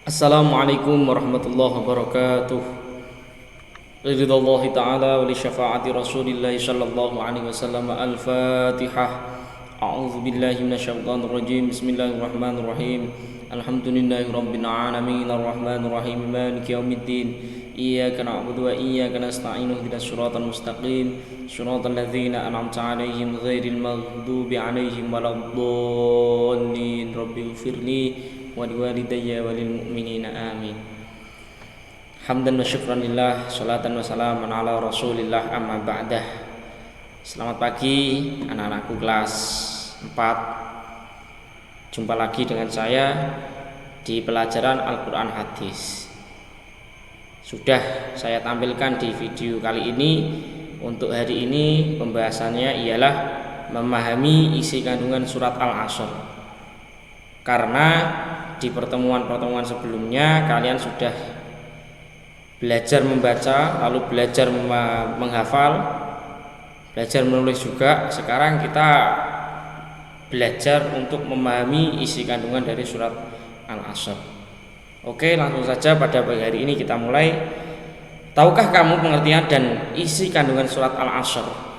Assalamualaikum warahmatullahi wabarakatuh. Ridhallahi ta'ala wa li syafaati Rasulillahi sallallahu alaihi wasallam. Al-Fatihah. A'udzu billahi minasyaitonir rajim. Bismillahirrahmanirrahim. Alhamdulillahi rabbil alamin arrahmanir rahim maliki yaumiddin. Iyyaka na'budu wa iyyaka nasta'in ihdinas siratal mustaqim siratal ladzina an'amta 'alaihim ghairil maghdubi 'alaihim waladdallin. Rabbighfirli wa liwalidayya walil mu'minina amin. Hamdan wa syukran lillah, salatan wa salaman ala rasulillah, amma ba'dah. Selamat pagi anak-anakku kelas 4. Jumpa lagi dengan saya di pelajaran Al-Quran Hadis. Sudah saya tampilkan di video kali ini. Untuk hari ini pembahasannya ialah memahami isi kandungan surat Al-Asr. Karena di pertemuan-pertemuan sebelumnya kalian sudah belajar membaca, lalu belajar menghafal, belajar menulis juga. Sekarang kita belajar untuk memahami isi kandungan dari surat Al-Asr. Oke, langsung saja pada pagi hari ini kita mulai. Tahukah kamu pengertian dan isi kandungan surat Al-Asr?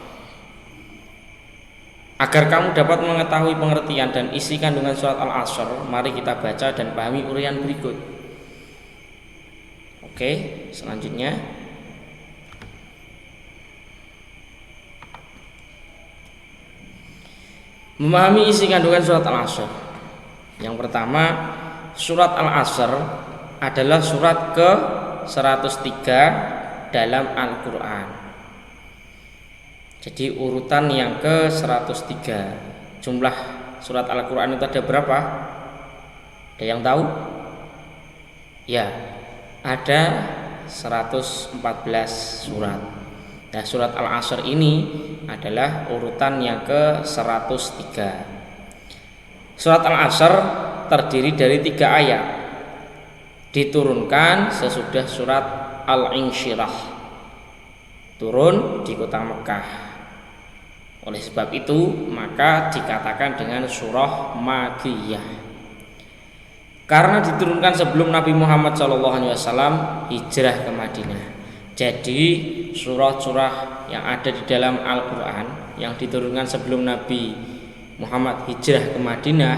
Agar kamu dapat mengetahui pengertian dan isi kandungan surat Al-Asr, mari kita baca dan pahami uraian berikut. Oke, selanjutnya memahami isi kandungan surat Al-Asr. Yang pertama, surat Al-Asr adalah surat ke-103 dalam Al-Quran. Jadi urutan yang ke-103. Jumlah surat Al-Quran itu ada berapa? Ada yang tahu? Ya, ada 114 surat. Nah, surat Al-Asr ini adalah urutan yang ke-103. Surat Al-Asr terdiri dari 3 ayat. Diturunkan sesudah surat Al-Insyirah turun di kota Mekah. Oleh sebab itu maka dikatakan dengan surah Makkiyah. Karena diturunkan sebelum Nabi Muhammad SAW hijrah ke Madinah. Jadi surah-surah yang ada di dalam Al-Quran yang diturunkan sebelum Nabi Muhammad hijrah ke Madinah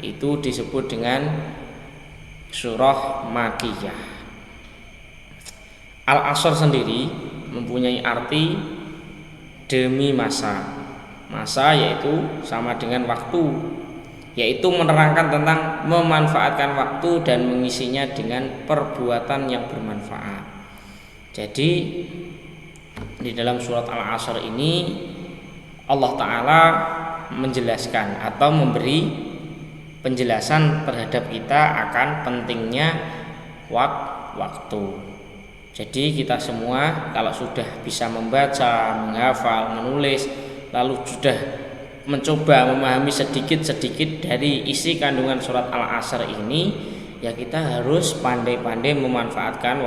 itu disebut dengan surah Makkiyah. Al-Asr sendiri mempunyai arti demi masa. Masa yaitu sama dengan waktu, yaitu menerangkan tentang memanfaatkan waktu dan mengisinya dengan perbuatan yang bermanfaat. Jadi di dalam surat Al-Asr ini Allah Ta'ala menjelaskan atau memberi penjelasan terhadap kita akan pentingnya waktu. Jadi kita semua kalau sudah bisa membaca, menghafal, menulis, lalu sudah mencoba memahami sedikit-sedikit dari isi kandungan surat Al-Asr ini, ya kita harus pandai-pandai memanfaatkan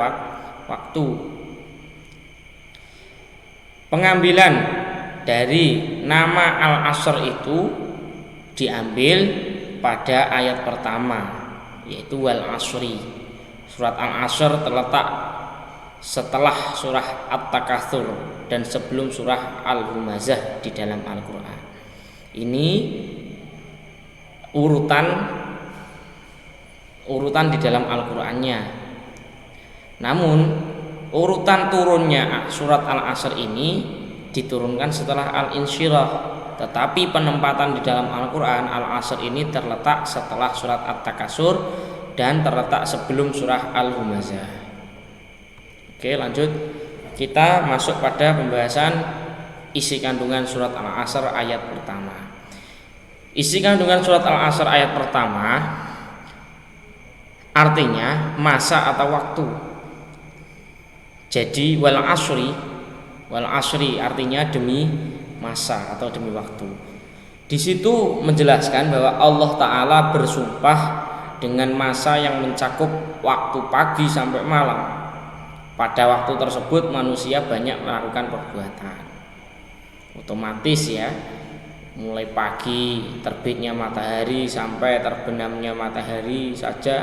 waktu. Pengambilan dari nama Al-Asr itu diambil pada ayat pertama, yaitu wal asri. Surat Al-Asr terletak setelah surah At-Takatsur dan sebelum surah Al-Humazah di dalam Al-Quran. Ini urutan di dalam Al-Qurannya. Namun urutan turunnya surat Al-Asr ini diturunkan setelah Al-Insyirah, tetapi penempatan di dalam Al-Quran Al-Asr ini terletak setelah surat At-Takatsur dan terletak sebelum surah Al-Humazah. Oke, lanjut. Kita masuk pada pembahasan isi kandungan surat Al-Asr ayat pertama. Isi kandungan surat Al-Asr ayat pertama artinya masa atau waktu. Jadi wal asri artinya demi masa atau demi waktu. Di situ menjelaskan bahwa Allah Ta'ala bersumpah dengan masa yang mencakup waktu pagi sampai malam. Pada waktu tersebut manusia banyak melakukan perbuatan. Otomatis ya, mulai pagi terbitnya matahari sampai terbenamnya matahari saja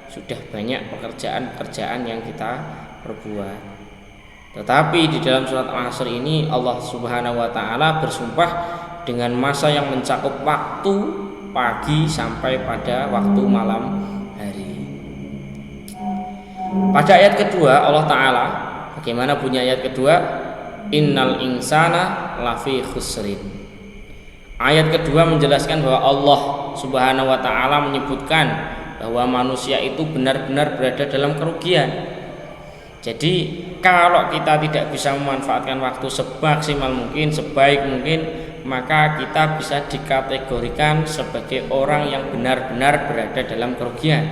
sudah banyak pekerjaan-pekerjaan yang kita perbuat. Tetapi di dalam surat Al-Asr ini Allah Subhanahu wa taala bersumpah dengan masa yang mencakup waktu pagi sampai pada waktu malam hari. Pada ayat kedua Allah taala, bagaimana bunyi ayat kedua? Innal insana lafi khusrin. Ayat kedua menjelaskan bahwa Allah Subhanahu wa taala menyebutkan bahwa manusia itu benar-benar berada dalam kerugian. Jadi kalau kita tidak bisa memanfaatkan waktu semaksimal mungkin, sebaik mungkin, maka kita bisa dikategorikan sebagai orang yang benar-benar berada dalam kerugian.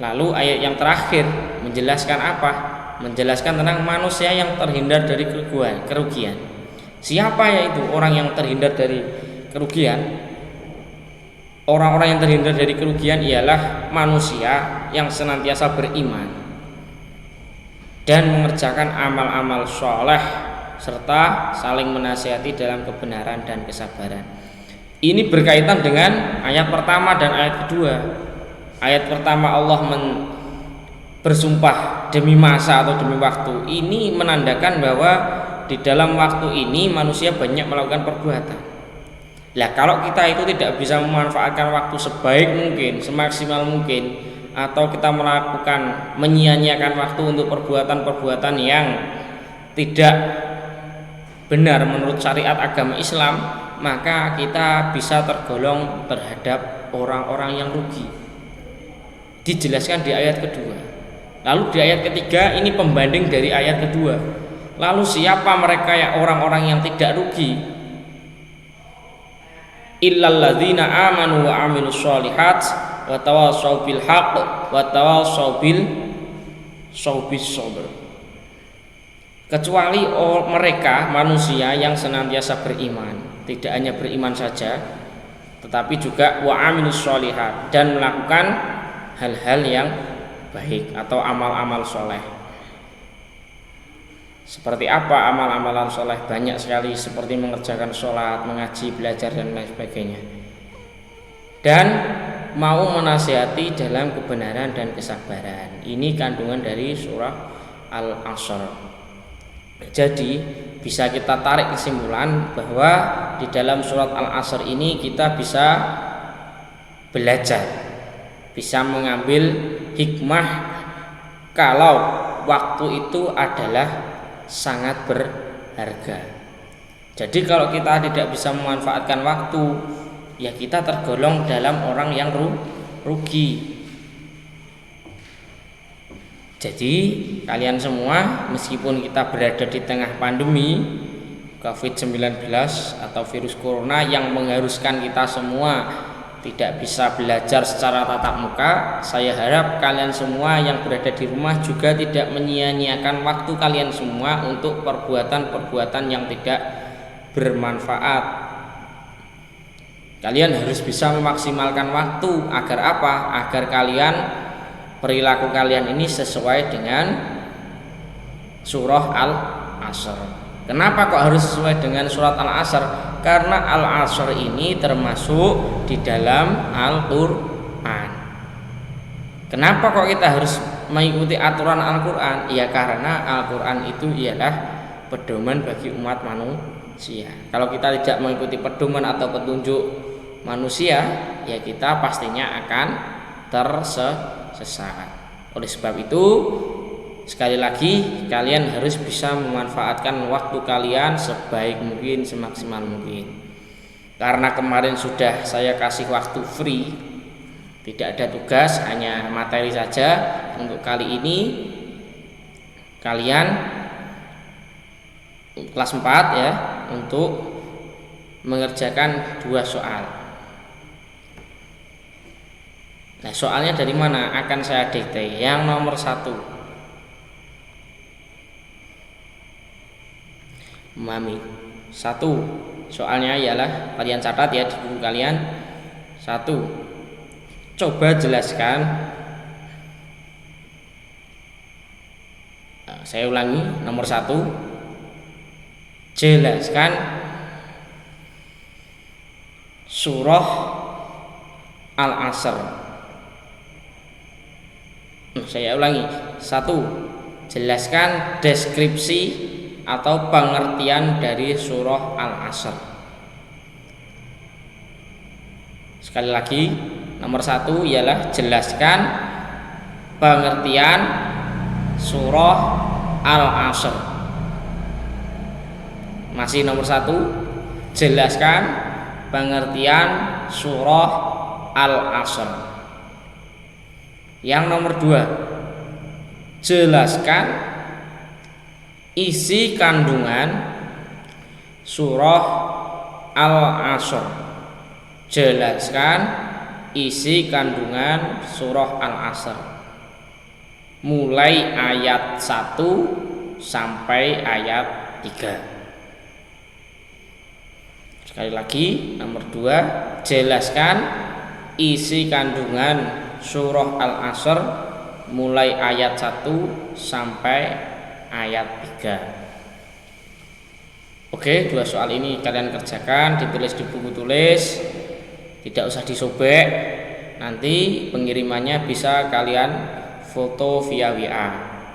Lalu ayat yang terakhir menjelaskan apa? Menjelaskan tentang manusia yang terhindar dari kerugian. Siapa yaitu orang yang terhindar dari kerugian? Orang-orang yang terhindar dari kerugian ialah manusia yang senantiasa beriman dan mengerjakan amal-amal soleh serta saling menasihati dalam kebenaran dan kesabaran. Ini berkaitan dengan ayat pertama dan ayat kedua. Ayat pertama Allah bersumpah demi masa atau demi waktu. Ini menandakan bahwa di dalam waktu ini manusia banyak melakukan perbuatan. Lah kalau kita itu tidak bisa memanfaatkan waktu sebaik mungkin, semaksimal mungkin, atau kita menyia-nyiakan waktu untuk perbuatan-perbuatan yang tidak benar menurut syariat agama Islam, maka kita bisa tergolong terhadap orang-orang yang rugi. Dijelaskan di ayat kedua. Lalu di ayat ketiga ini pembanding dari ayat kedua. Lalu siapa mereka yang orang-orang yang tidak rugi? Illal ladzina amanu wa amilus sholihat wa tawassaw bil haqq wa tawassaw bil sabr. Kecuali mereka manusia yang senantiasa beriman, tidak hanya beriman saja tetapi juga wa amilus sholihat, dan melakukan hal-hal yang baik atau amal-amal soleh. Seperti apa amal-amalan soleh? Banyak sekali, seperti mengerjakan sholat, mengaji, belajar dan lain sebagainya, dan mau menasihati dalam kebenaran dan kesabaran. Ini kandungan dari surah Al-Asr. Jadi bisa kita tarik kesimpulan bahwa di dalam surat Al-Asr ini kita bisa belajar, bisa mengambil hikmah kalau waktu itu adalah sangat berharga. Jadi kalau kita tidak bisa memanfaatkan waktu, ya kita tergolong dalam orang yang rugi. Jadi kalian semua, meskipun kita berada di tengah pandemi COVID-19 atau virus corona yang mengharuskan kita semua tidak bisa belajar secara tatap muka, saya harap kalian semua yang berada di rumah juga tidak menyia-nyiakan waktu kalian semua untuk perbuatan-perbuatan yang tidak bermanfaat. Kalian harus bisa memaksimalkan waktu agar apa? Agar perilaku kalian ini sesuai dengan surah Al-Asr. Kenapa kok harus sesuai dengan surat Al-Asr? Karena Al-Asr ini termasuk di dalam Al-Quran. Kenapa kok kita harus mengikuti aturan Al-Quran? Ya karena Al-Quran itu ialah pedoman bagi umat manusia. Kalau kita tidak mengikuti pedoman atau petunjuk manusia, ya kita pastinya akan tersesat. Oleh sebab itu, sekali lagi kalian harus bisa memanfaatkan waktu kalian sebaik mungkin, semaksimal mungkin. Karena kemarin sudah saya kasih waktu free, tidak ada tugas, hanya materi saja. Untuk kali ini kalian kelas 4 ya, untuk mengerjakan 2 soal. Nah, soalnya dari mana? Akan saya dikte. Yang nomor 1, memahami. 1, soalnya ialah kalian catat ya di buku kalian. 1, coba jelaskan. Saya ulangi, nomor 1, jelaskan surah Al-Asr. Saya ulangi. 1. Jelaskan deskripsi atau pengertian dari surah Al-Asr. Sekali lagi, nomor 1 ialah jelaskan pengertian surah Al-Asr. Masih nomor 1, jelaskan pengertian surah Al-Asr. Yang nomor 2, jelaskan isi kandungan surah Al-Asr. Jelaskan isi kandungan surah Al-Asr mulai ayat 1 sampai ayat 3. Sekali lagi, nomor 2, jelaskan isi kandungan surah Al-Asr mulai ayat 1 sampai ayat 3. Oke, 2 soal ini kalian kerjakan, ditulis di buku tulis, tidak usah disobek. Nanti pengirimannya bisa kalian foto via WA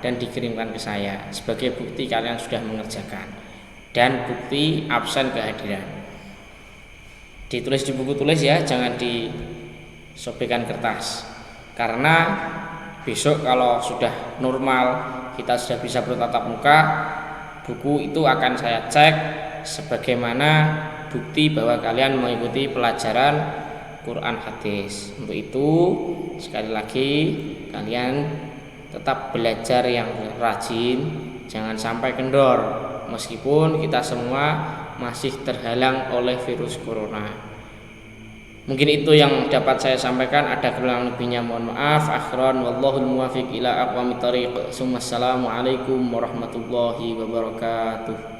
dan dikirimkan ke saya sebagai bukti kalian sudah mengerjakan dan bukti absen kehadiran. Ditulis di buku tulis ya, jangan disobekkan kertas. Karena besok kalau sudah normal, kita sudah bisa bertatap muka, buku itu akan saya cek sebagaimana bukti bahwa kalian mengikuti pelajaran Quran hadis. Untuk itu sekali lagi kalian tetap belajar yang rajin, jangan sampai kendor meskipun kita semua masih terhalang oleh virus corona. Mungkin itu yang dapat saya sampaikan. Ada kekurangan lebihnya mohon maaf. Akhran wallahul muwaffiq ila aqwamit thariq. Assalamualaikum warahmatullahi wabarakatuh.